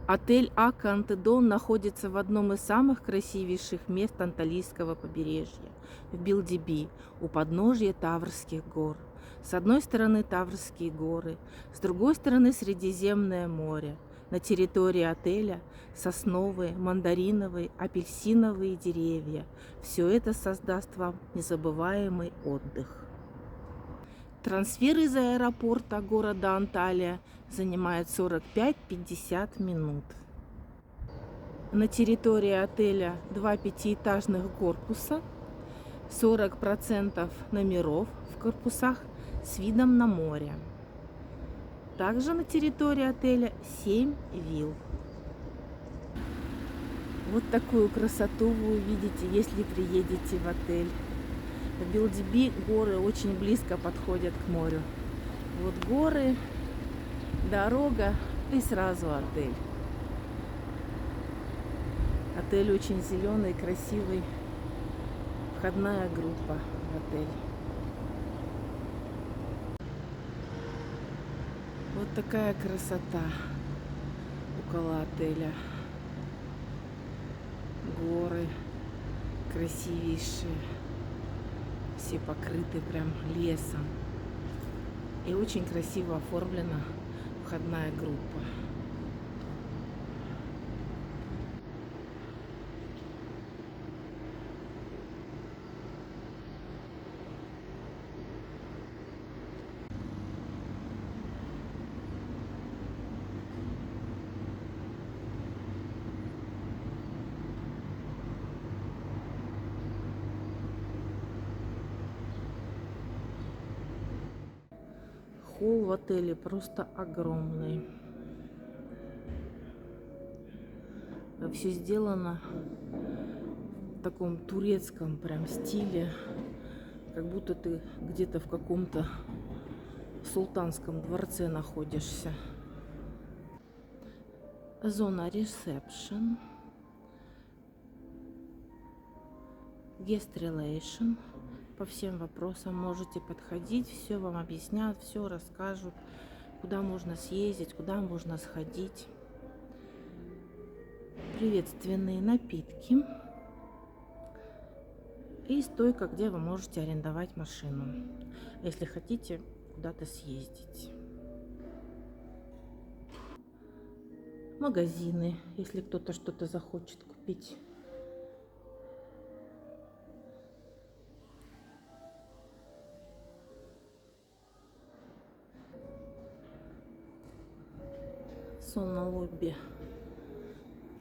Отель Акка Антедон находится в одном из самых красивейших мест Анталийского побережья, в Билдиби, у подножья Таврских гор. С одной стороны Таврские горы, с другой стороны Средиземное море. На территории отеля сосновые, мандариновые, апельсиновые деревья. Все это создаст вам незабываемый отдых. Трансфер из аэропорта города Анталия занимает 45-50 минут. На территории отеля 2 пятиэтажных корпуса, 40% номеров в корпусах с видом на море. Также на территории отеля 7 вилл. Вот такую красоту вы увидите, если приедете в отель. В Билдиби горы очень близко подходят к морю. Вот горы, дорога и сразу отель. Отель очень зеленый, красивый. Входная группа в отель. Вот такая красота около отеля. Горы красивейшие. Все покрыты прям лесом. И очень красиво оформлена входная группа. Холл в отеле просто огромный. Все сделано в таком турецком прям стиле, как будто ты где-то в каком-то султанском дворце находишься. Зона ресепшн, guest relation. По всем вопросам можете подходить, все вам объяснят, все расскажут, куда можно съездить, куда можно сходить. Приветственные напитки и стойка, где вы можете арендовать машину, если хотите куда-то съездить. Магазины, если кто-то что-то захочет купить. Сауна-лобби.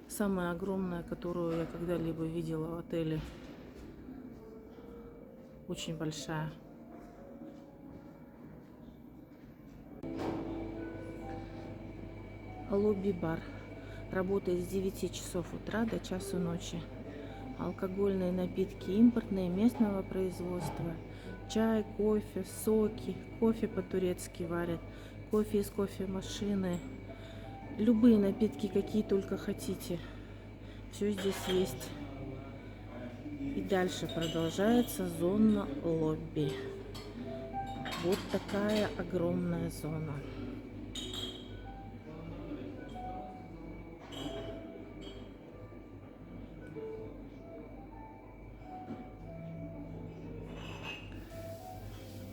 Самая огромная, которую я когда-либо видела в отеле. Очень большая. Лобби-бар. Работает с 9 часов утра до часу ночи. Алкогольные напитки импортные, местного производства. Чай, кофе, соки. Кофе по-турецки варят. Кофе из кофемашины. Любые напитки, какие только хотите. Все здесь есть. И дальше продолжается зона лобби. Вот такая огромная зона.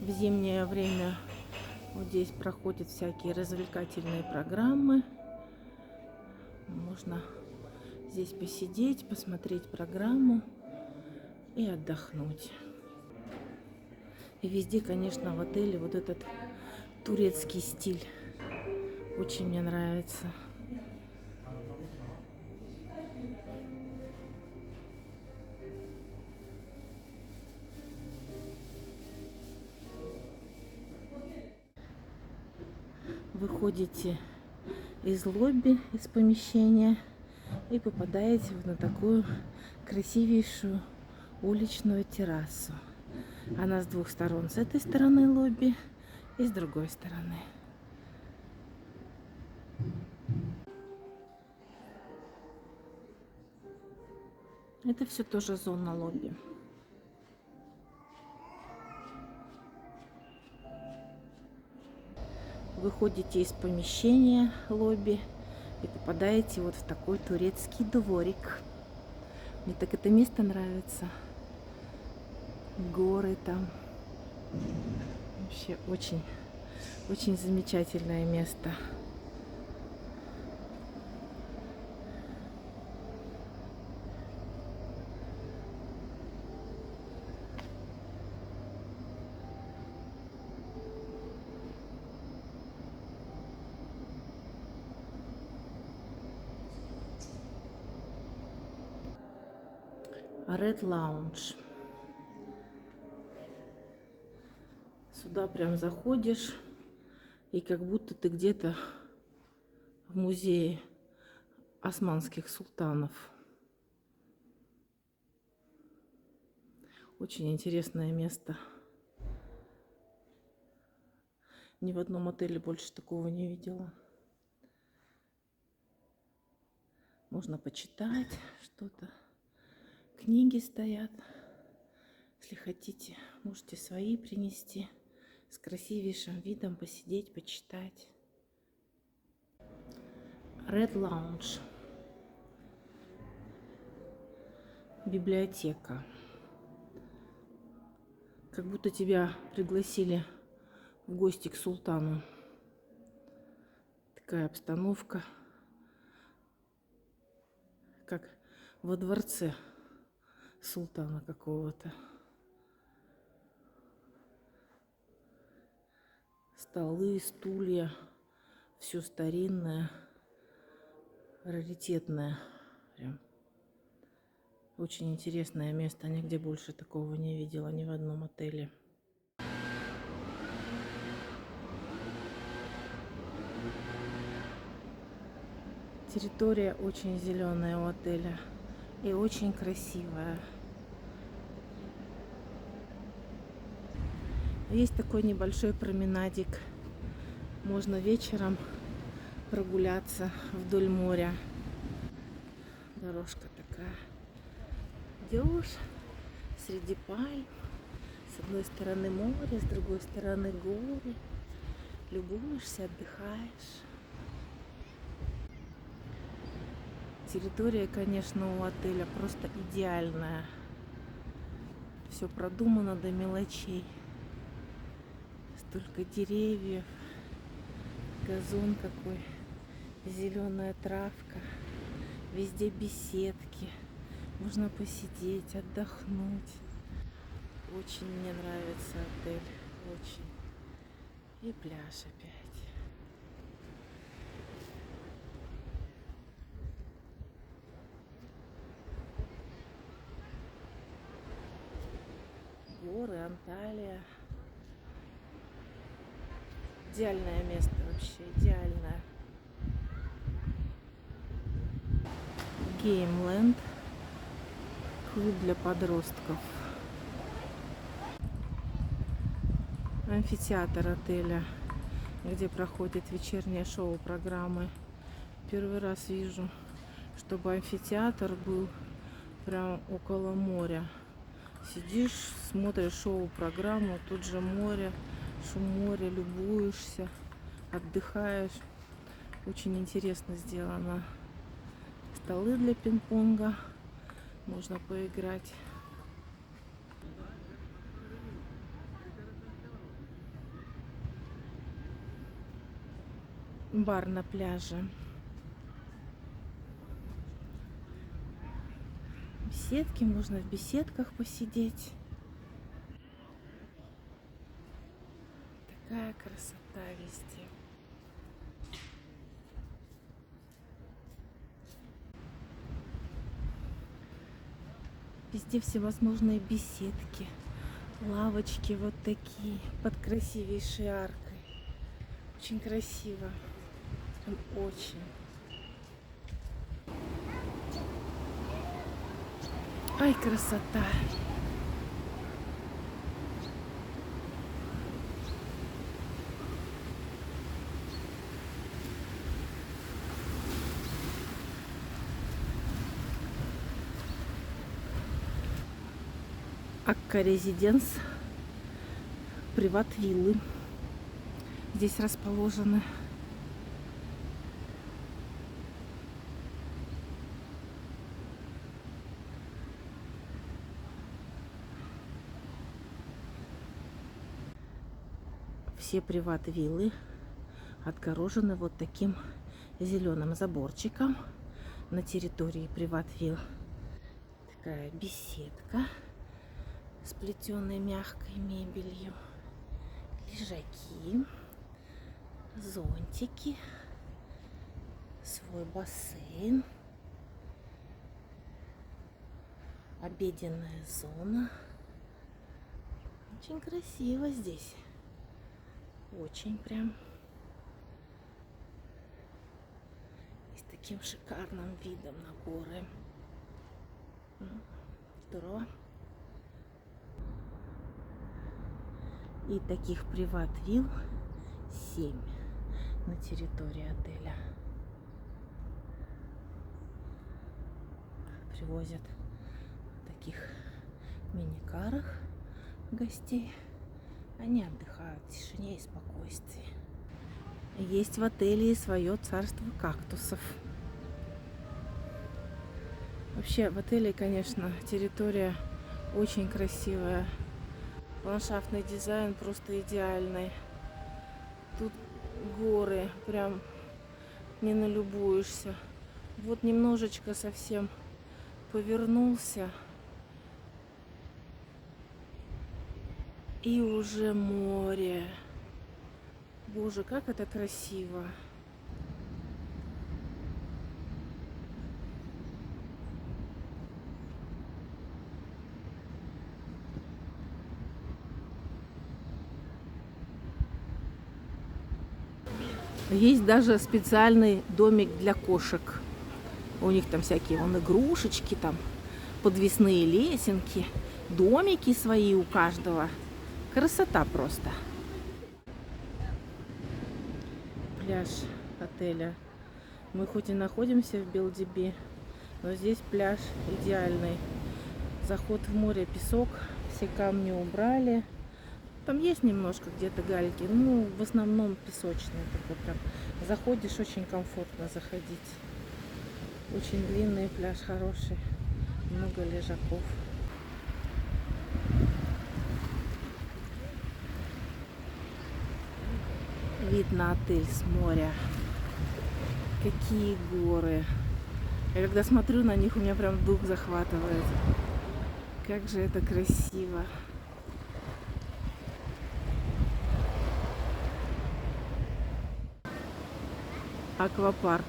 В зимнее время вот здесь проходят всякие развлекательные программы. Можно здесь посидеть, посмотреть программу и отдохнуть. И везде, конечно, в отеле вот этот турецкий стиль очень мне нравится. Выходите из лобби, из помещения и попадаете на такую красивейшую уличную террасу. Она с двух сторон, с этой стороны лобби и с другой стороны. Это все тоже зона лобби. Выходите из помещения лобби, и попадаете вот в такой турецкий дворик. Мне так это место нравится. Горы там. Вообще очень, очень замечательное место. Red Lounge. Сюда прям заходишь, и как будто ты где-то в музее османских султанов. Очень интересное место. Ни в одном отеле больше такого не видела. Можно почитать что-то. Книги стоят. Если хотите, можете свои принести. С красивейшим видом посидеть, почитать. Red Lounge. Библиотека. Как будто тебя пригласили в гости к султану. Такая обстановка, как во дворце султана какого-то. Столы, стулья, все старинное, раритетное. Прям. Очень интересное место. Нигде больше такого не видела, ни в одном отеле. Территория очень зеленая у отеля и очень красивая. Есть такой небольшой променадик. Можно вечером прогуляться вдоль моря. Дорожка такая. Идешь среди пальм. С одной стороны море, с другой стороны горы. Любуешься, отдыхаешь. Территория, конечно, у отеля просто идеальная. Все продумано до мелочей. Столько деревьев, газон какой, зеленая травка, везде беседки. Можно посидеть, отдохнуть. Очень мне нравится отель, очень. И пляж опять. Горы, Анталия. Идеальное место вообще, идеальное. Геймленд. Клуб для подростков. Амфитеатр отеля, где проходят вечерние шоу-программы. Первый раз вижу, чтобы амфитеатр был прям около моря. Сидишь, смотришь шоу-программу, тут же море, шум моря, любуешься, отдыхаешь. Очень интересно сделано. Столы для пинг-понга, можно поиграть. Бар на пляже. Беседки, можно в беседках посидеть. Такая красота везде. Везде всевозможные беседки, лавочки вот такие, под красивейшей аркой. Очень красиво. Прям очень. Ай, красота! Акка Резиденс, приват-виллы здесь расположены. Все приват-виллы отгорожены вот таким зеленым заборчиком. На территории приват-вилл такая беседка с плетеной мягкой мебелью, лежаки, зонтики, свой бассейн, обеденная зона. Очень красиво здесь. Очень прям. И с таким шикарным видом на горы. Здорово. И таких приват-вилл 7 на территории отеля. Привозят в таких мини-карах гостей. Они отдыхают в тишине и спокойствии. Есть в отеле и свое царство кактусов. Вообще в отеле, конечно, территория очень красивая. Ландшафтный дизайн просто идеальный. Тут горы, прям не налюбуешься. Вот немножечко совсем повернулся. И уже море. Боже, как это красиво. Есть даже специальный домик для кошек. У них там всякие вон игрушечки, там подвесные лесенки, домики свои у каждого. Красота просто. Пляж отеля. Мы хоть и находимся в Белдиби, но здесь пляж идеальный. Заход в море, песок, все камни убрали. Там есть немножко где-то гальки, ну в основном песочные. Такой прям. Заходишь, очень комфортно заходить. Очень длинный пляж, хороший, много лежаков. Вид на отель с моря. Какие горы. Я когда смотрю на них, у меня прям дух захватывает. Как же это красиво. Аквапарк.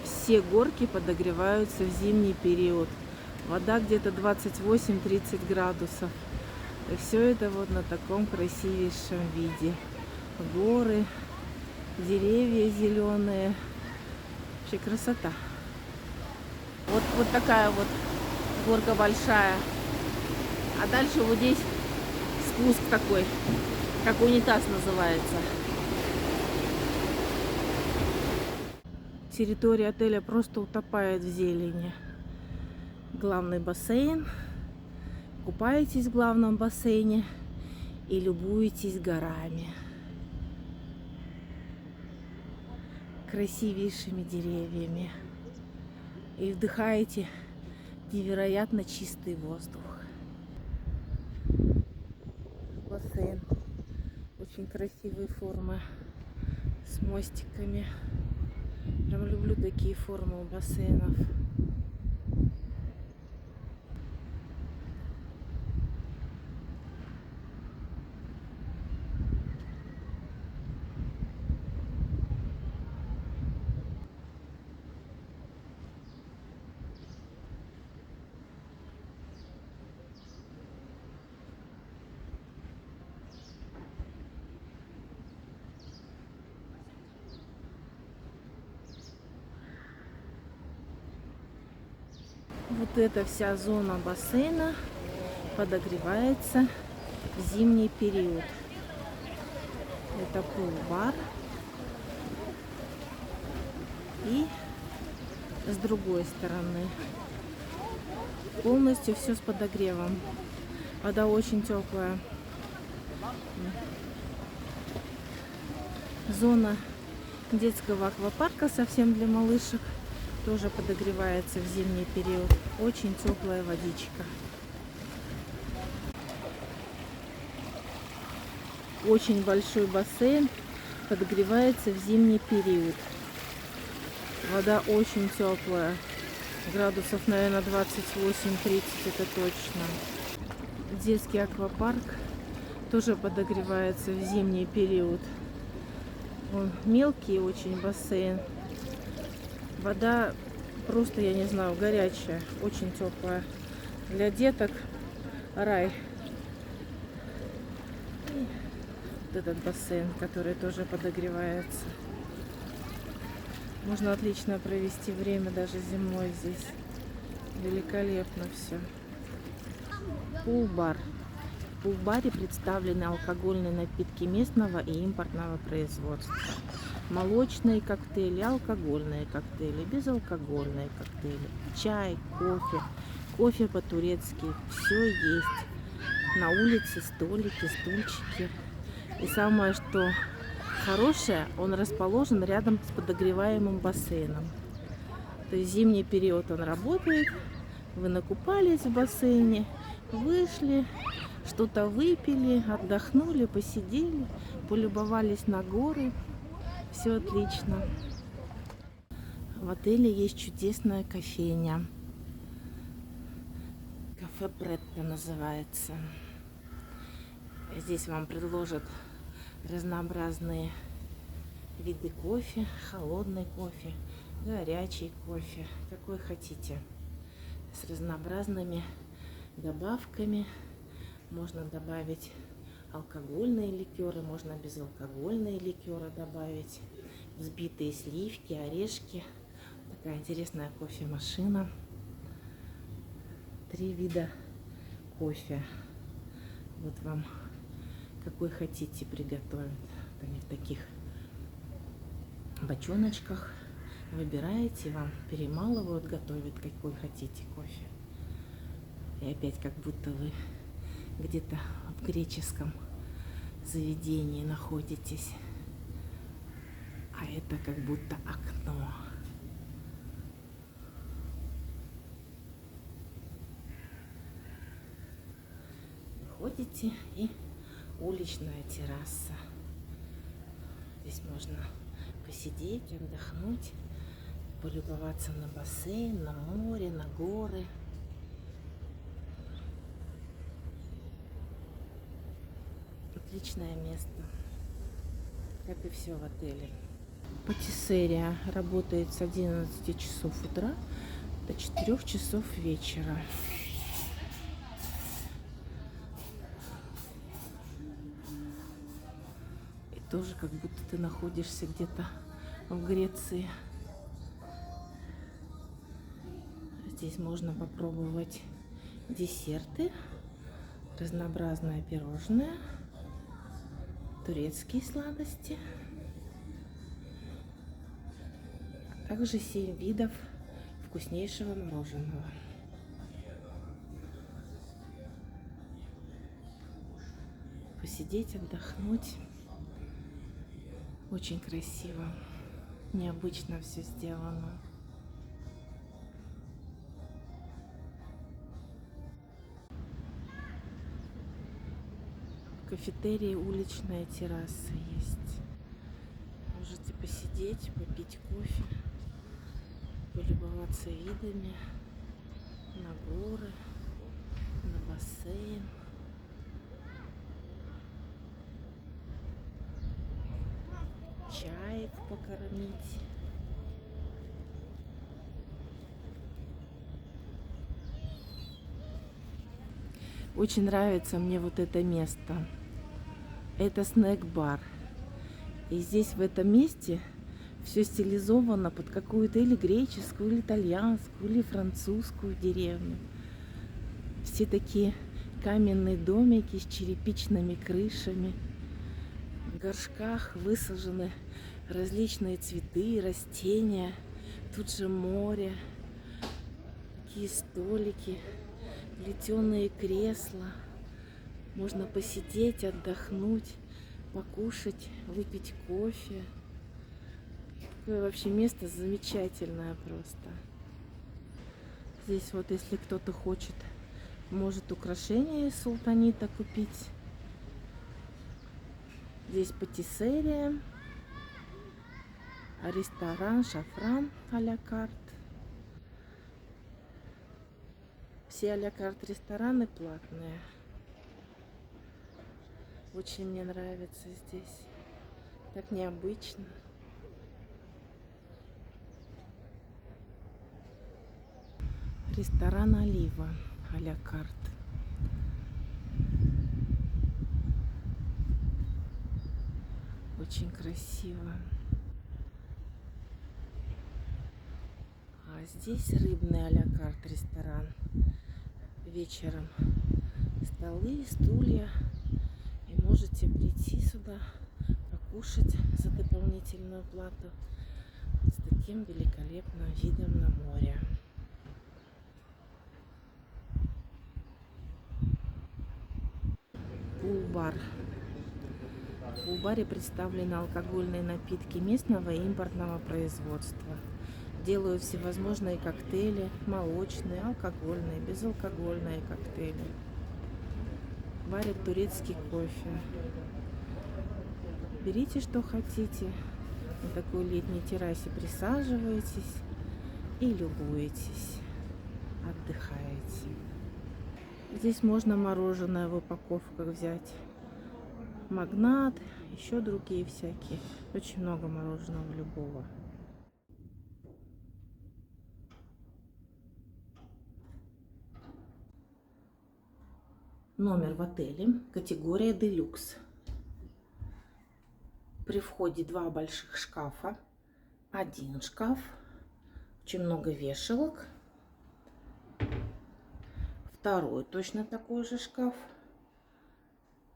Все горки подогреваются в зимний период. Вода где-то 28-30 градусов. И все это вот на таком красивейшем виде. Горы, деревья зеленые. Вообще красота. Вот такая вот горка большая. А дальше вот здесь спуск такой, как унитаз называется. Территория отеля просто утопает в зелени. Главный бассейн. Купаетесь в главном бассейне и любуетесь горами. Красивейшими деревьями. И вдыхаете невероятно чистый воздух. Бассейн очень красивой формы, с мостиками. Прям люблю такие формы у бассейнов. Вот эта вся зона бассейна подогревается в зимний период. Это пул-бар. И с другой стороны полностью все с подогревом. Вода очень теплая. Зона детского аквапарка совсем для малышек тоже подогревается в зимний период. Очень теплая водичка. Очень большой бассейн, подогревается в зимний период. Вода очень теплая, градусов, наверное, 28-30, это точно. Детский аквапарк тоже подогревается в зимний период. Он мелкий очень бассейн. Вода просто, я не знаю, горячая, очень теплая. Для деток рай. И вот этот бассейн, который тоже подогревается. Можно отлично провести время даже зимой здесь. Великолепно все. Пул-бар. В пул-баре представлены алкогольные напитки местного и импортного производства. Молочные коктейли, алкогольные коктейли, безалкогольные коктейли, чай, кофе, кофе по-турецки. Все есть. На улице столики, стульчики. И самое, что хорошее, он расположен рядом с подогреваемым бассейном. То есть в зимний период он работает. Вы накупались в бассейне, вышли, что-то выпили, отдохнули, посидели, полюбовались на горы. Все отлично. В отеле есть чудесная кофейня. Кафе Претто называется. Здесь вам предложат разнообразные виды кофе, холодный кофе, горячий кофе, какой хотите, с разнообразными добавками. Можно добавить алкогольные ликеры, можно безалкогольные ликеры добавить, взбитые сливки, орешки. Такая интересная кофемашина. 3 вида кофе. Вот вам какой хотите приготовить. Они в таких бочоночках. Выбираете, вам перемалывают, готовят какой хотите кофе. И опять как будто вы где-то в греческом заведении находитесь. А это как будто окно. Выходите, и уличная терраса. Здесь можно посидеть, отдохнуть, полюбоваться на бассейн, на море, на горы. Отличное место, как и все в отеле. Патиссерия работает с 11 часов утра до 4 часов вечера. И тоже как будто ты находишься где-то в Греции. Здесь можно попробовать десерты, разнообразное пирожное, турецкие сладости, а также 7 видов вкуснейшего мороженого. Посидеть, отдохнуть. Очень красиво, необычно все сделано. В кафетерии уличная терраса есть. Можете посидеть, попить кофе, полюбоваться видами на горы, на бассейн. Чаек покормить. Очень нравится мне вот это место. Это снэк-бар. И здесь в этом месте все стилизовано под какую-то или греческую, или итальянскую, или французскую деревню. Все такие каменные домики с черепичными крышами. В горшках высажены различные цветы, растения. Тут же море. Такие столики, плетеные кресла. Можно посидеть, отдохнуть, покушать, выпить кофе. Такое вообще место замечательное просто. Здесь вот, если кто-то хочет, может украшения из султанита купить. Здесь патиссерия, ресторан «Шафран» а-ля карт. Все а-ля карт рестораны платные. Очень мне нравится здесь. Так необычно. Ресторан «Олива» а-ля карт. Очень красиво. А здесь рыбный а-ля карт ресторан. Вечером столы, стулья. И можете прийти сюда, покушать за дополнительную плату с таким великолепным видом на море. Пул-бар. В пул-баре представлены алкогольные напитки местного и импортного производства. Делают всевозможные коктейли, молочные, алкогольные, безалкогольные коктейли. Варят турецкий кофе. Берите, что хотите. На такой летней террасе присаживаетесь и любуетесь, отдыхаете. Здесь можно мороженое в упаковках взять. Магнат, еще другие всякие. Очень много мороженого любого. Номер в отеле, категория делюкс. При входе 2 больших шкафа, 1 шкаф, очень много вешалок. Второй точно такой же шкаф.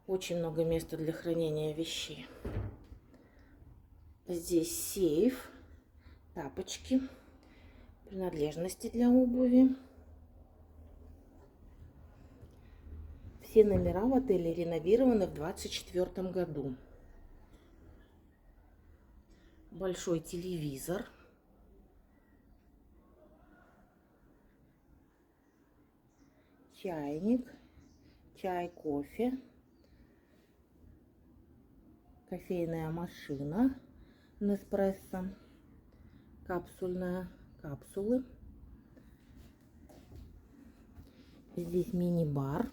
Очень много места для хранения вещей. Здесь сейф, тапочки, принадлежности для обуви. Все номера в отеле реновированы в 2024 году. Большой телевизор. Чайник, чай, кофе. Кофейная машина Неспрессо. Капсульная, капсулы. Здесь мини-бар.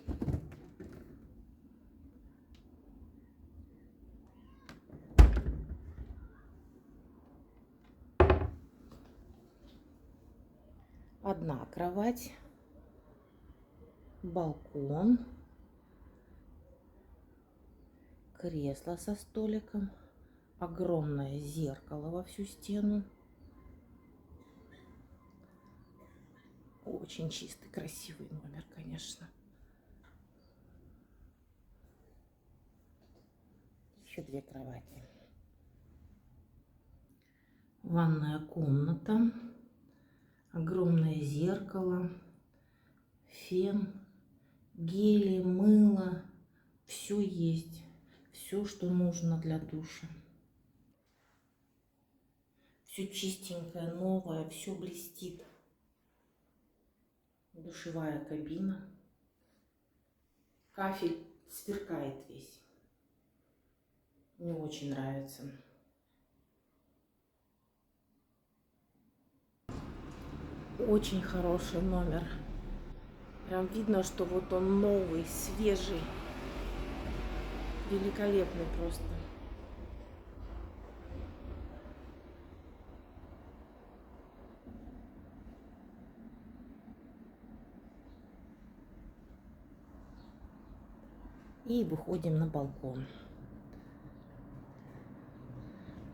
Одна кровать, балкон, кресло со столиком, огромное зеркало во всю стену. Очень чистый, красивый номер, конечно. Еще 2 кровати. Ванная комната. Огромное зеркало, фен, гели, мыло. Все есть. Все, что нужно для душа. Все чистенькое, новое, все блестит. Душевая кабина. Кафель сверкает весь. Мне очень нравится. Очень хороший номер. Прям видно, что вот он новый, свежий. Великолепный просто. И выходим на балкон.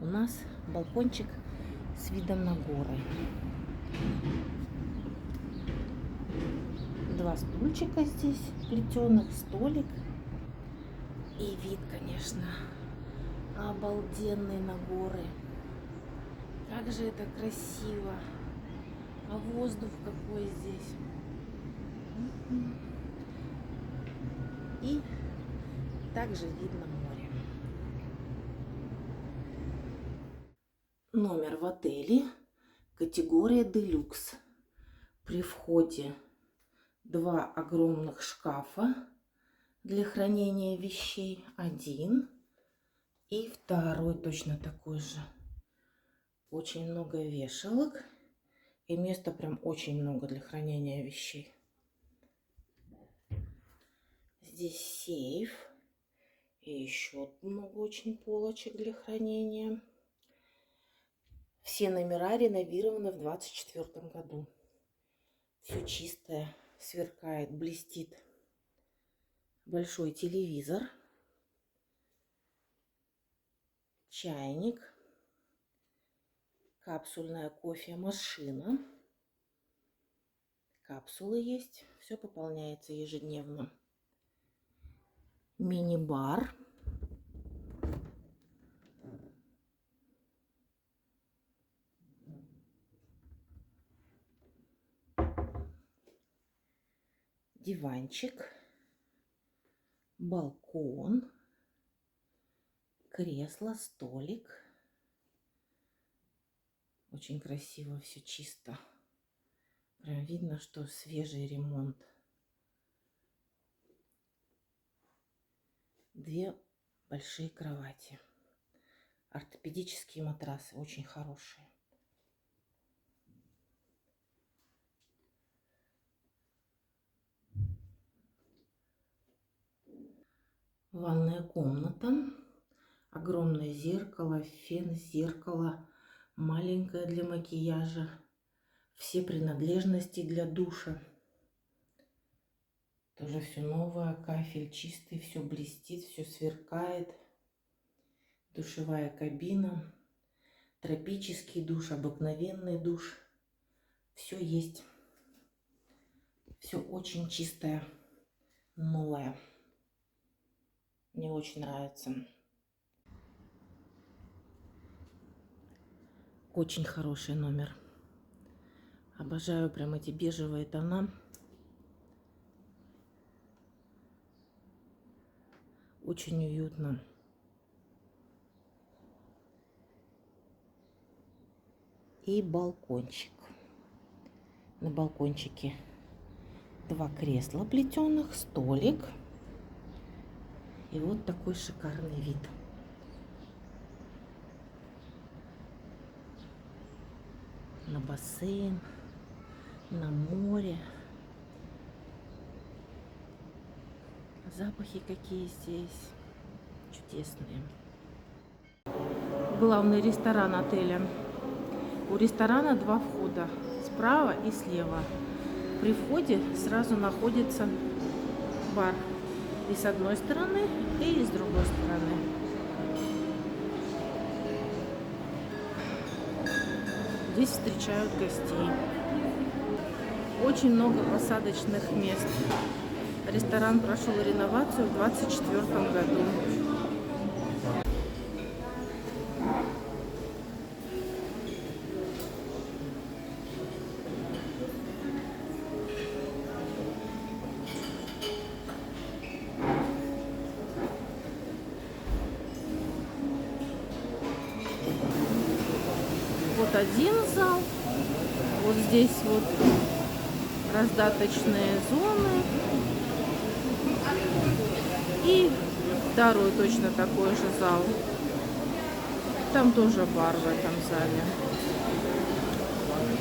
У нас балкончик с видом на горы. 2 стульчика здесь плетеных, столик. И вид, конечно, обалденный на горы. Как же это красиво. А воздух какой здесь. И также видно море. Номер в отеле, категория делюкс. При входе 2 огромных шкафа для хранения вещей. 1 И второй точно такой же. Очень много вешалок. И места прям очень много для хранения вещей. Здесь сейф. И еще много очень полочек для хранения. Все номера реновированы в 2024 году. Все чистое, сверкает, блестит. Большой телевизор. Чайник. Капсульная кофемашина. Капсулы есть. Все пополняется ежедневно. Мини-бар. Диванчик. Балкон. Кресло, столик. Очень красиво, все чисто. Прям видно, что свежий ремонт. Две большие кровати. Ортопедические матрасы, очень хорошие. Ванная комната. Огромное зеркало, фен, зеркало. Маленькое для макияжа. Все принадлежности для душа. Тоже все новое. Кафель чистый, все блестит, все сверкает. Душевая кабина. Тропический душ, обыкновенный душ. Все есть. Все очень чистое, новое. Мне очень нравится. Очень хороший номер. Обожаю прям эти бежевые тона. Очень уютно. И балкончик. На балкончике два кресла плетеных, столик. И вот такой шикарный вид. На бассейн, на море. Запахи какие здесь чудесные. Главный ресторан отеля. У ресторана два входа. Справа и слева. При входе сразу находится бар. И с одной стороны, и с другой стороны. Здесь встречают гостей. Очень много посадочных мест. Ресторан прошел реновацию в 2024 году. Вот один зал, вот здесь вот раздаточные зоны и второй точно такой же зал. Там тоже бар в этом зале.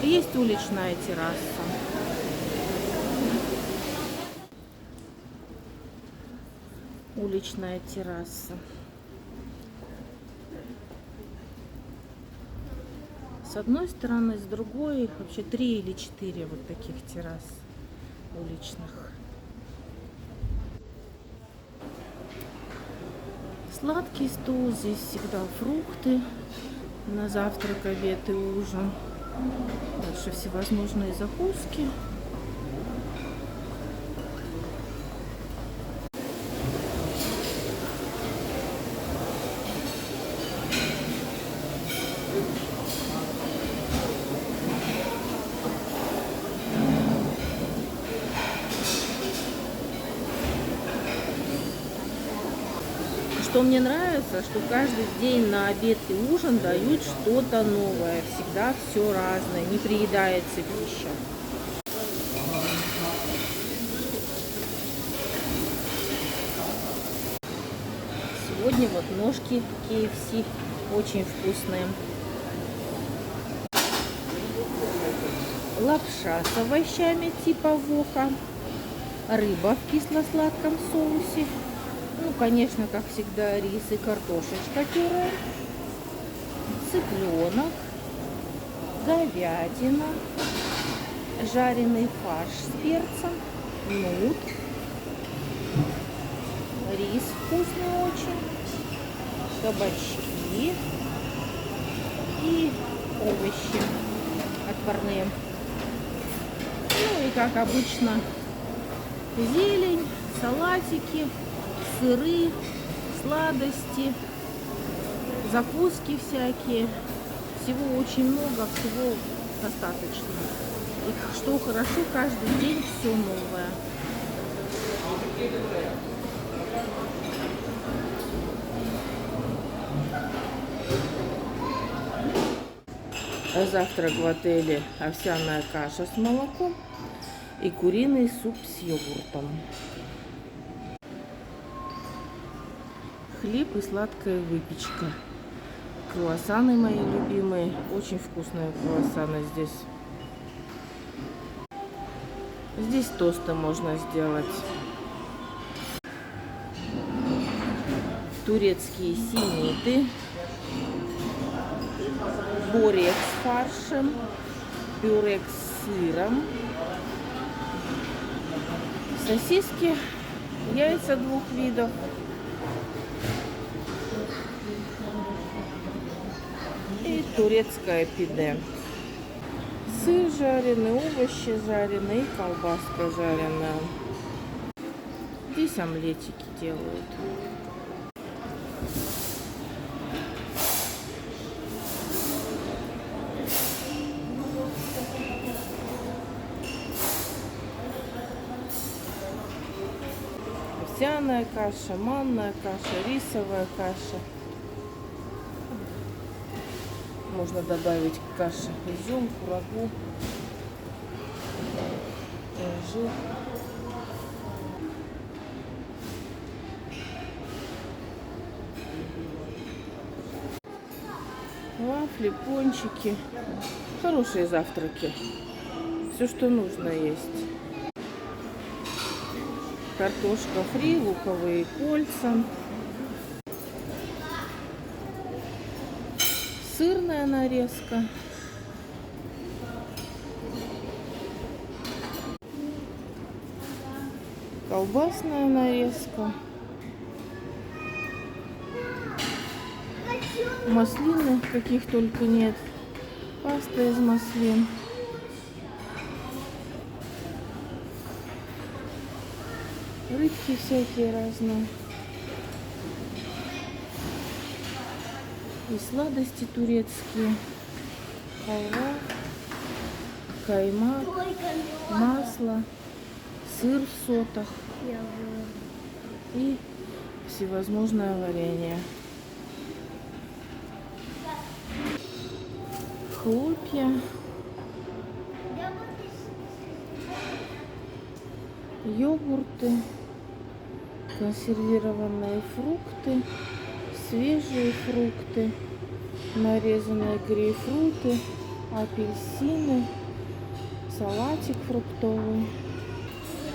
И есть уличная терраса. Уличная терраса. С одной стороны, с другой, вообще 3 или 4 вот таких террас уличных. Сладкий стол, здесь всегда фрукты на завтрак, обед и ужин. Дальше всевозможные закуски. Что мне нравится, что каждый день на обед и ужин дают что-то новое. Всегда все разное, не приедается пища. сегодня вот ножки KFC очень вкусные. Лапша с овощами типа вока. Рыба в кисло-сладком соусе. Ну, конечно, как всегда, рис и картошечка пюре. Цыпленок. Говядина. Жареный фарш с перцем. Нут. Рис вкусный очень. Кабачки. И овощи отварные. Ну и как обычно зелень, салатики, сыры, сладости, закуски всякие. Всего очень много, всего достаточно. И что хорошо, каждый день все новое. Завтрак в отеле: овсяная каша с молоком и куриный суп с йогуртом. Хлеб и сладкая выпечка. Круассаны мои любимые. Очень вкусные круассаны здесь. Здесь тосты можно сделать. Турецкие синиты. Борек с фаршем. Пюре с сыром. Сосиски. Яйца 2 видов. И турецкое пиде. Сыр жареный, овощи жареные и колбаска жареная. Здесь омлетики делают. Овсяная каша, манная каша, рисовая каша. Можно добавить к каше изюм, курагу, инжир. Вафли, пончики. Хорошие завтраки. Все, что нужно есть. Картошка фри, луковые кольца. Сырная нарезка. Колбасная нарезка. Маслины, каких только нет. Паста из маслин. Рыбки всякие разные. И сладости турецкие. Халва, каймак, масло, сыр в сотах и всевозможное варенье. Хлопья, йогурты, консервированные фрукты, свежие фрукты, нарезанные грейпфруты, апельсины, салатик фруктовый,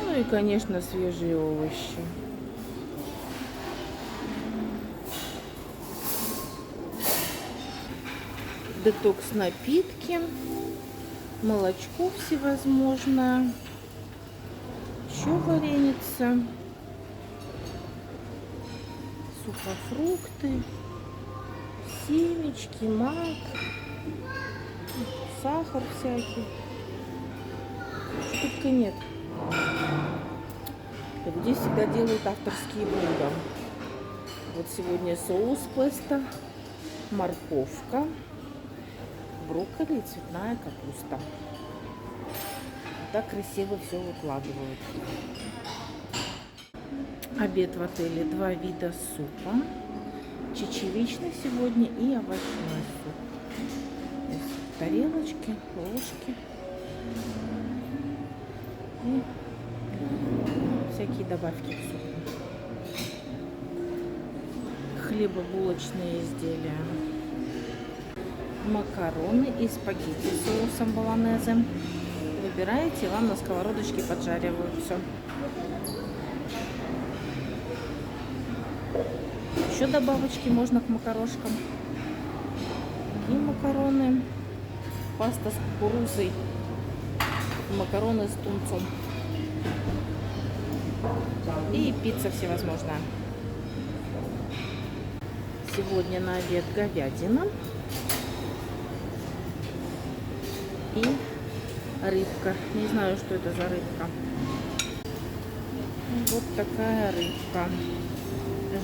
ну и, конечно, свежие овощи. Детокс-напитки, молочко всевозможное, еще вареница, сухофрукты, семечки, мак, сахар всякий. Что только нет. Здесь всегда делают авторские блюда. Вот сегодня соус песто, морковка, брокколи и цветная капуста. Так красиво все выкладывают. Обед в отеле: 2 вида супа. Чечевичный сегодня и овощной суп. Здесь тарелочки, ложки и всякие добавки к супу. хлебобулочные изделия. Макароны и спагетти с соусом болонезе. Выбираете, вам на сковородочке поджаривают все. Еще добавочки можно к макарошкам. И макароны, паста с кукурузой, макароны с тунцом. И пицца всевозможная. Сегодня на обед говядина и рыбка. Не знаю, что это за рыбка. Вот такая рыбка.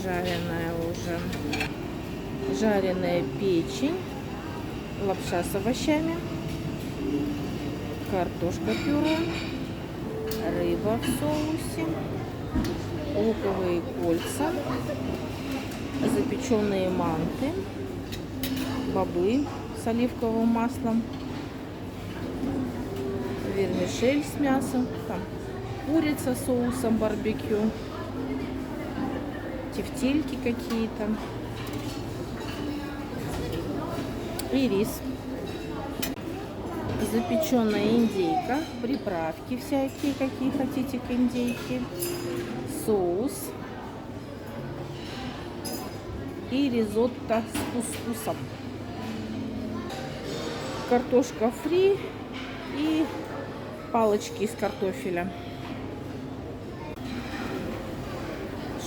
Жареная уже. Жареная печень. Лапша с овощами. Картошка пюре. Рыба в соусе. Луковые кольца. Запеченные манты. Бобы с оливковым маслом. Вермишель с мясом. Там курица с соусом барбекю. Тефтельки какие-то. И рис. Запеченная индейка. Приправки всякие, какие хотите к индейке. Соус. И ризотто с кускусом. Картошка фри и палочки из картофеля.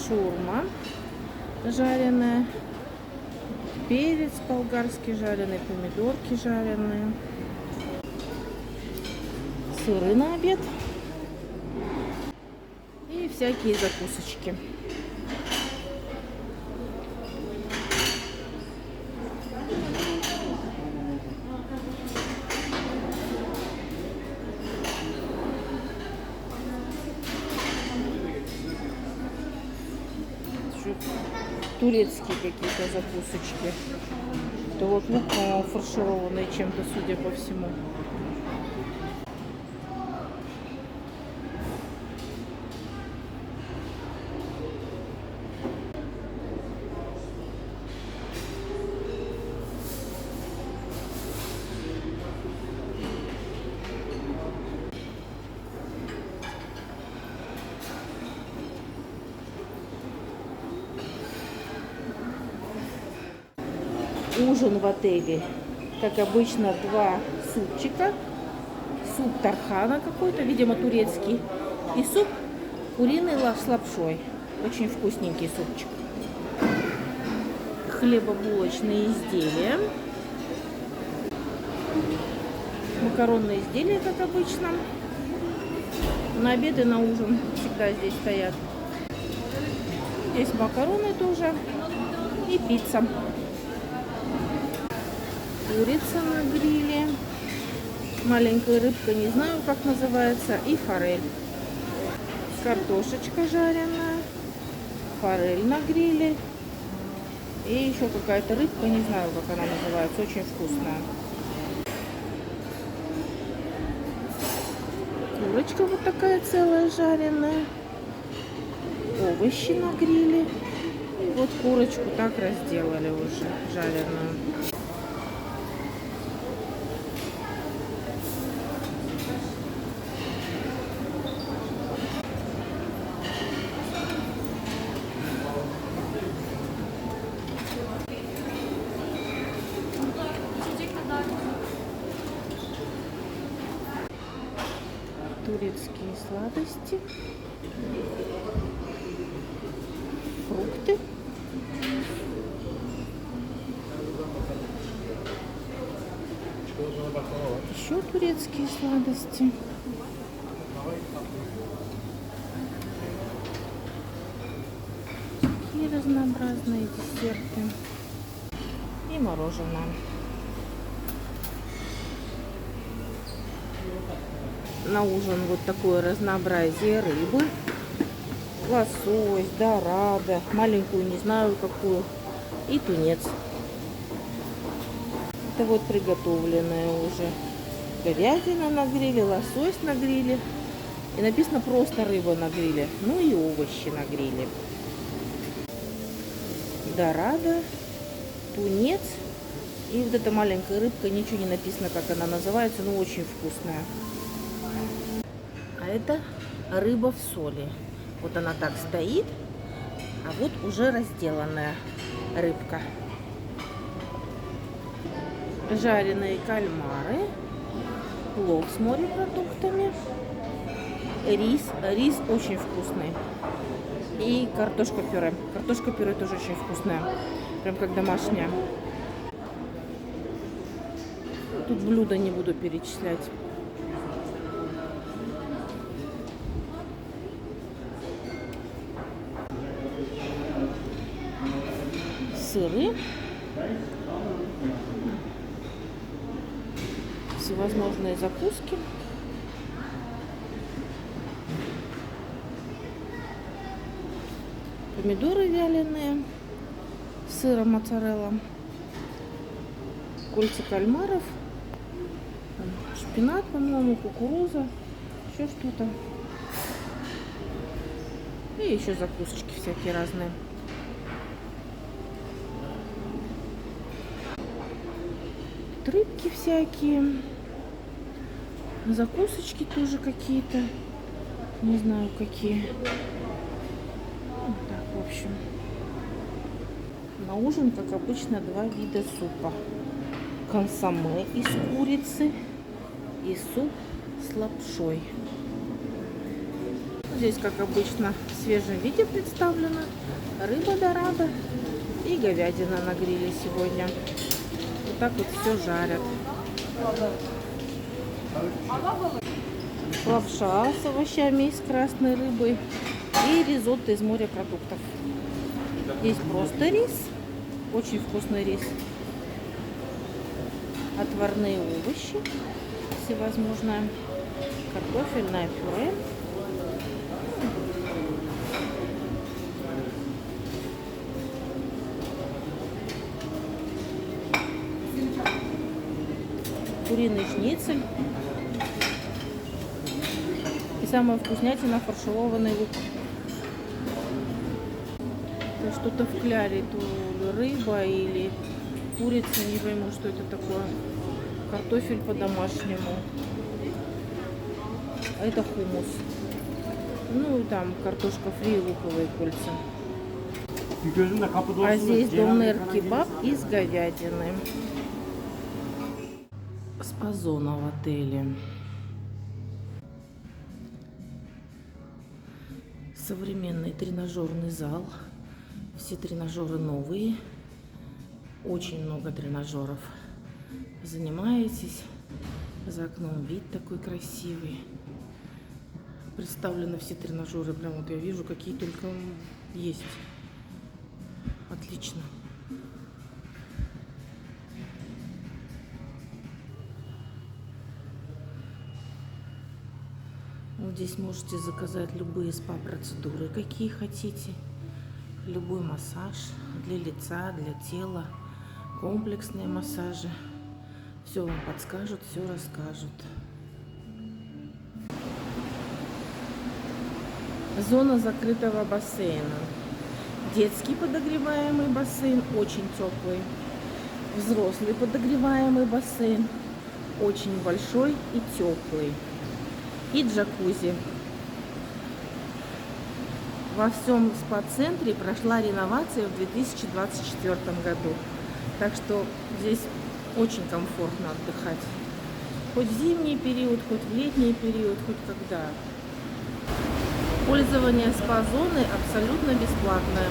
Шаурма жареная. Перец болгарский жареный. Помидорки жареные. Сыры на обед. И всякие закусочки. Турецкие какие-то закусочки. Это вот лук фаршированный чем-то, судя по всему. Ужин в отеле, как обычно, 2 супчика. Суп тархана какой-то, видимо, турецкий. И суп куриный с лапшой. Очень вкусненький супчик. Хлебобулочные изделия. Макаронные изделия, как обычно. На обед и на ужин всегда здесь стоят. Здесь макароны тоже. И пицца. Курица на гриле, маленькая рыбка, не знаю, как называется, и форель. Картошечка жареная, форель на гриле и еще какая-то рыбка, не знаю, как она называется, очень вкусная. Курочка вот такая целая жареная, овощи на гриле. И вот курочку так разделали уже, жареную. Турецкие сладости, фрукты, еще турецкие сладости, такие разнообразные десерты и мороженое. На ужин вот такое разнообразие рыбы. Лосось, дорадо, маленькую не знаю какую, и тунец. Это вот приготовленная уже говядина на гриле, лосось на гриле. И написано просто рыба на гриле. Ну и овощи на гриле. дорадо, тунец. И вот эта маленькая рыбка, ничего не написано, как она называется, но очень вкусная. А это рыба в соли. Вот она так стоит, а вот уже разделанная рыбка. Жареные кальмары, плов с морепродуктами, рис. Рис очень вкусный. И картошка пюре. Картошка пюре тоже очень вкусная. Прям как домашняя. Тут блюда не буду перечислять. Сыры. Всевозможные закуски. Помидоры вяленые, с сыром моцарелла, кольца кальмаров, шпинат, по-моему, кукуруза, еще что-то. И еще закусочки всякие разные. Рыбки всякие, закусочки тоже какие-то, не знаю какие. Так, в общем, на ужин, как обычно, 2 вида супа. Консоме из курицы и суп с лапшой. Здесь, как обычно, в свежем виде представлена рыба дорадо и говядина на гриле сегодня. Вот так вот все жарят. Лапша с овощами и с красной рыбой. И ризотто из морепродуктов. Есть просто рис. Очень вкусный рис. Отварные овощи. Всевозможное. Картофельное пюре. Куриный шницель. И самая вкуснятина — фаршированный лук. Это что-то в кляре, то рыба или курица, не пойму, что это такое. Картофель по-домашнему. А это хумус. Ну и там картошка фри и луковые кольца. А здесь донер-кебаб из говядины. Спазона в отеле. Современный тренажерный зал. Все тренажеры новые. Очень много тренажеров. Занимаетесь. За окном вид такой красивый. Представлены все тренажеры. Прям вот я вижу, какие только есть. Отлично. Вот здесь можете заказать любые спа-процедуры, какие хотите. Любой массаж для лица, для тела. Комплексные массажи. Все вам подскажут, все расскажут. Зона закрытого бассейна. Детский подогреваемый бассейн, очень теплый. Взрослый подогреваемый бассейн, очень большой и теплый. И джакузи. Во всем спа-центре прошла реновация в 2024 году. Так что здесь очень комфортно отдыхать. Хоть в зимний период, хоть в летний период, хоть когда. Пользование спа-зоны абсолютно бесплатное.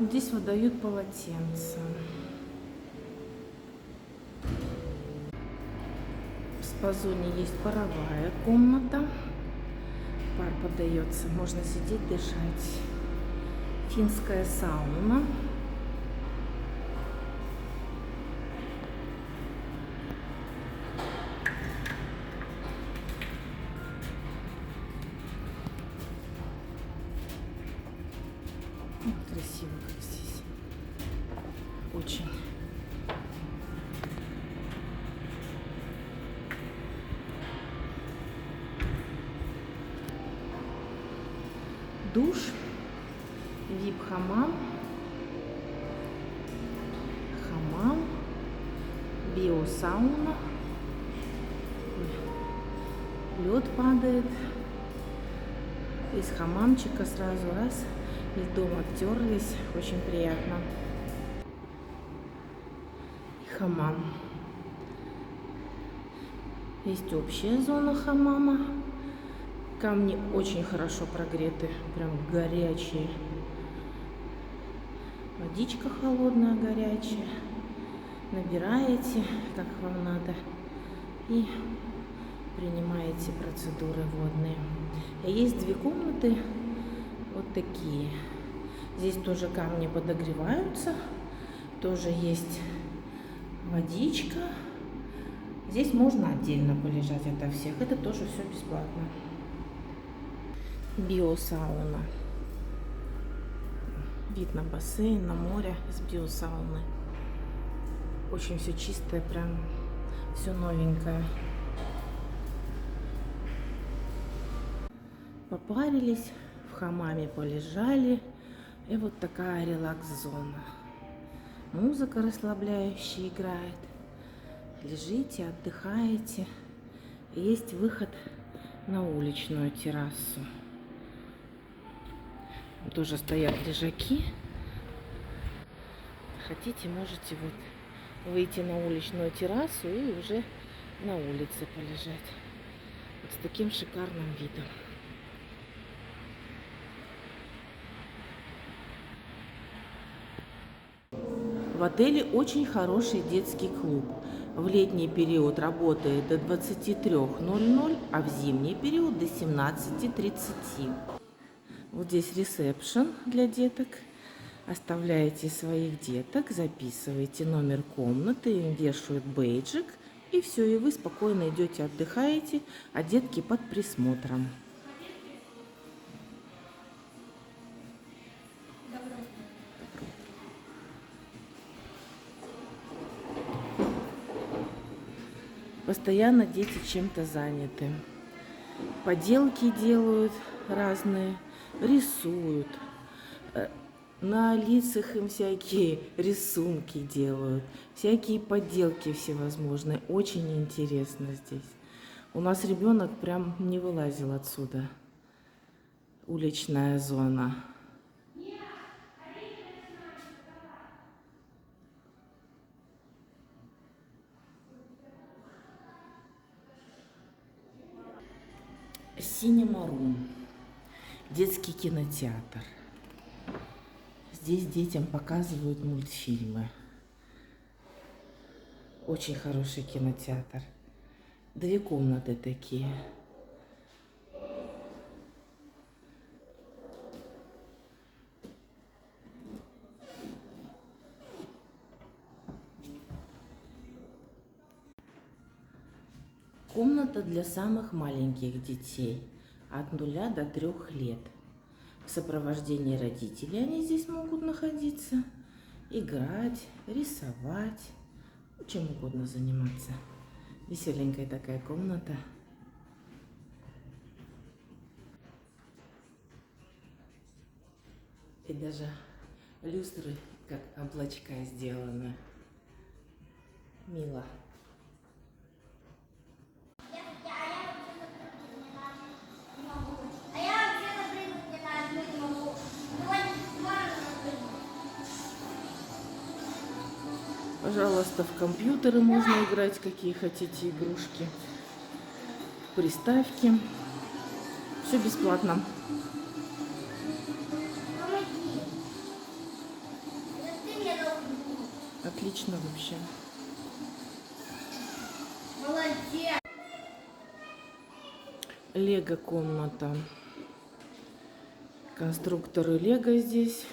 Здесь выдают полотенца. В спа-зоне есть паровая комната. Пар подается, можно сидеть, дышать. Финская сауна. Красиво как здесь. очень. Душ, вип-хамам, хамам, биосауна, лед падает, из хамамчика сразу раз льдом обтерлись, очень приятно. И хамам. Есть общая зона хамама. Камни очень хорошо прогреты, прям горячие. Водичка холодная, горячая. Набираете, как вам надо, и принимаете процедуры водные. И есть две комнаты, вот такие. Здесь тоже камни подогреваются, тоже есть водичка. Здесь можно отдельно полежать ото всех, это тоже все бесплатно. Биосауна. Вид на бассейн, на море с биосауны. Очень все чистое, прям все новенькое. Попарились, в хамаме полежали. И вот такая релакс-зона. Музыка расслабляющая играет. Лежите, отдыхаете. Есть выход на уличную террасу. Тоже стоят лежаки. Хотите, можете вот выйти на уличную террасу и уже на улице полежать. Вот с таким шикарным видом. В отеле очень хороший детский клуб. В летний период работает до 23:00, а в зимний период до 17:30. Вот здесь ресепшн для деток. Оставляете своих деток, записываете номер комнаты, им вешают бейджик, и все, и вы спокойно идете, отдыхаете, а детки под присмотром. Постоянно дети чем-то заняты. Поделки делают разные, рисуют. На лицах им всякие рисунки делают, всякие поделки всевозможные. Очень интересно здесь. У нас ребенок прям не вылазил отсюда. Уличная зона. Cinema Room. Детский кинотеатр. Здесь детям показывают мультфильмы. Очень хороший кинотеатр. Две комнаты такие. Комната для самых маленьких детей. От 0 до 3 лет. В сопровождении родителей они здесь могут находиться, играть, рисовать, чем угодно заниматься. Веселенькая такая комната. И даже люстры как облачка сделаны. Мило. Пожалуйста, в компьютеры можно играть, какие хотите игрушки, приставки. Все бесплатно. Отлично вообще. Молодец. Лего комната. Конструкторы Лего здесь.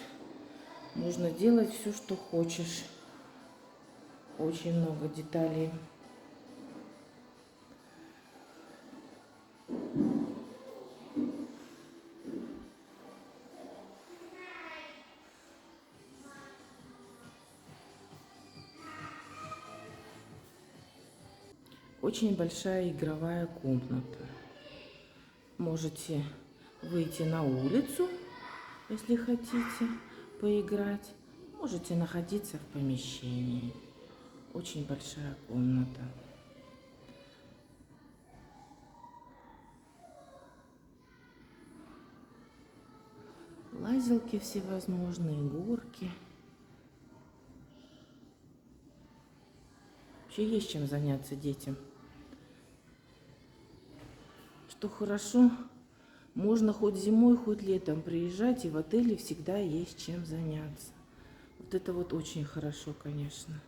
Можно делать все, что хочешь. Очень много деталей. Очень большая игровая комната. Можете выйти на улицу, если хотите поиграть. Можете находиться в помещении. Очень большая комната. Лазилки всевозможные, горки. Вообще есть чем заняться детям. Что хорошо, можно хоть зимой, хоть летом приезжать, и в отеле всегда есть чем заняться. Вот это вот очень хорошо, конечно.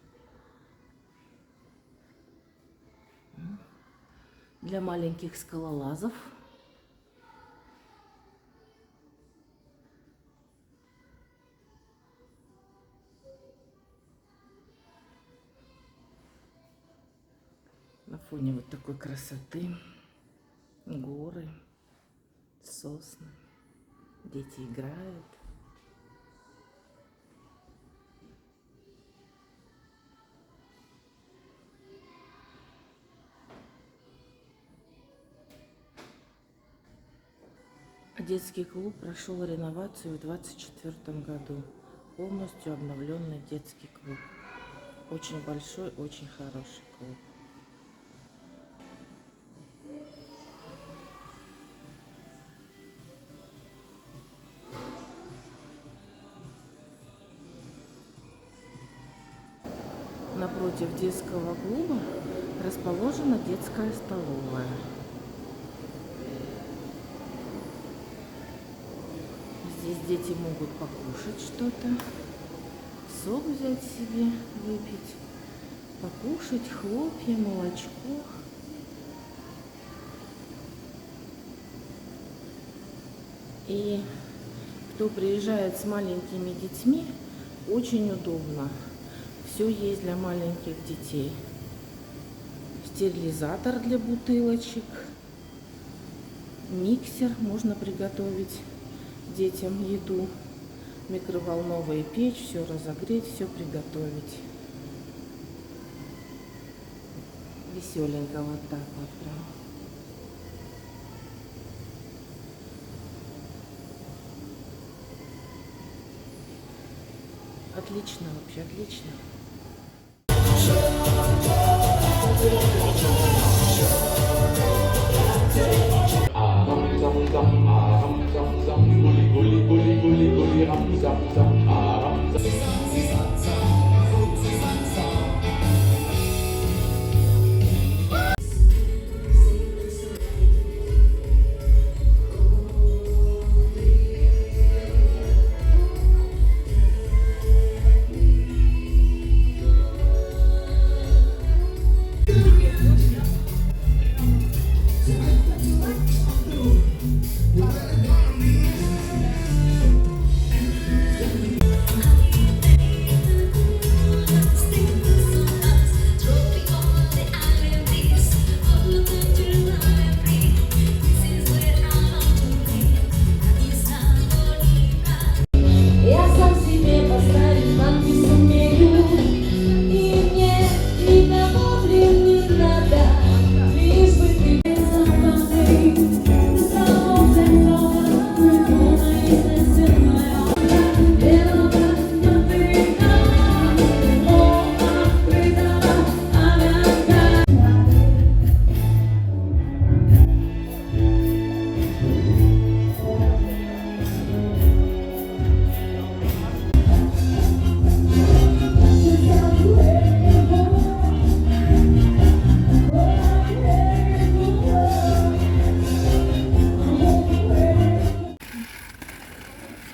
Для маленьких скалолазов. На фоне вот такой красоты. Горы, сосны. Дети играют. Детский клуб прошел реновацию в 2024 году. Полностью обновленный детский клуб. Очень большой, очень хороший клуб. Напротив детского клуба расположена детская столовая. Здесь дети могут покушать что-то, сок взять себе, выпить, покушать хлопья, молочко. И кто приезжает с маленькими детьми, очень удобно. Все есть для маленьких детей. Стерилизатор для бутылочек, миксер, можно приготовить детям еду, микроволновая печь, все разогреть, все приготовить. Веселенько вот так вот прям. Отлично, вообще отлично.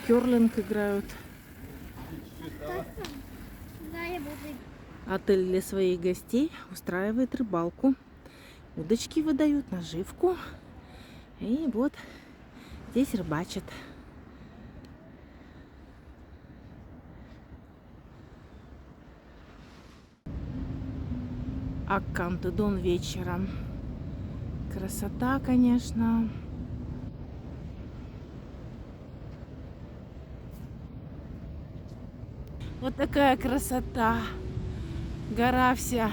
Кёрлинг играют. Отель для своих гостей устраивает рыбалку. Удочки выдают, наживку. И вот здесь рыбачат. Аккантедон вечером. Красота, конечно. Вот такая красота. Гора вся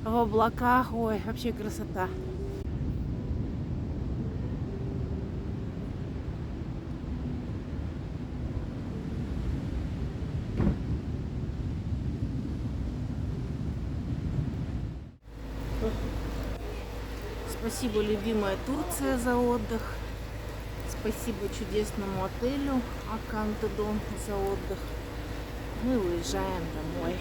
в облаках. Ой, вообще красота. Спасибо, любимая Турция, за отдых. Спасибо чудесному отелю Аканты Дом за отдых. Мы уезжаем домой.